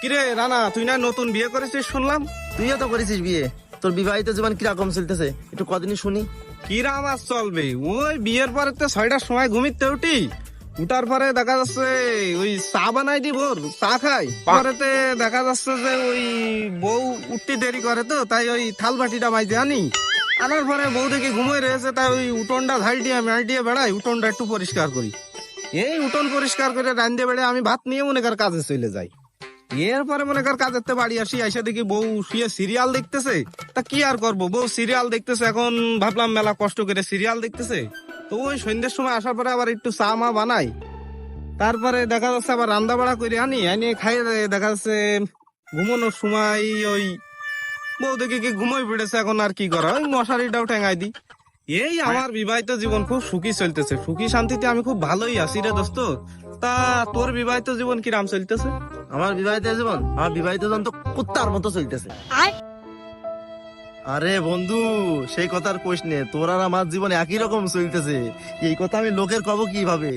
কিরে রানা, তুই না নতুন বিয়ে করেছিস শুনলাম? তুইও তো করেছিস বিয়ে, তোর বিবাহিত জীবন কিরকম চলতেছে একটু কদিনই শুনি। কিরাম আর চলবে, ওই বিয়ের পরে তো 6টার সময় ঘুমিতে উঠি, উঠার পরে দেখা যাচ্ছে ওই চা বানাই দি, ভোর চা খাই, পরেতে দেখা যাচ্ছে যে ওই বউ উঠতে দেরি করে, তো তাই ওই থাল বাটিটা মাইতে আনি, আনার পরে বউ দেখে ঘুমোয় রয়েছে, তাই ওই উঠোনটা ঝাল দিয়ে ম্যাল দিয়ে বেড়াই, উঠোনটা একটু পরিষ্কার করি। এই উঠোন পরিষ্কার করে রান্ধে বেড়ে আমি ভাত নিয়ে মনে কর কাজে চলে যাই। এরপরে মনে কর কাজের তে বাড়ি আসি, আইসা দেখি বউ শুয়ে সিরিয়াল দেখতেছে। তা কি আর করবো, বউ সিরিয়াল দেখতেছে, এখন ভাবলাম মেলা কষ্ট করে সিরিয়াল দেখতেছে, তো ওই সন্ধ্যের সময় আসার পরে আবার একটু চা মা বানাই, তারপরে দেখা যাচ্ছে আবার রান্না বাড়া করে আনি খাই, দেখা যাচ্ছে ঘুমানোর সময় ওই বউ দেখি কি ঘুমোই পড়েছে, এখন আর কি করা, ওই মশারিটাও ঠেঙাই দিই। এই আমার বিবাহিত জীবন খুব সুখী চলতেছে, সুখী শান্তিতে আমি খুব ভালোই আছি রে দোস্ত। তা তোর বিবাহিত জীবন কিরাম চলতেছে? আমার বিবাহিত জীবন তো কুত্তার মতো চলতেছে। আরে বন্ধু, সেই কথার কোশ নে, তোর আর আমার জীবন একই রকম চলতেছে, এই কথা আমি লোকের কব কিভাবে?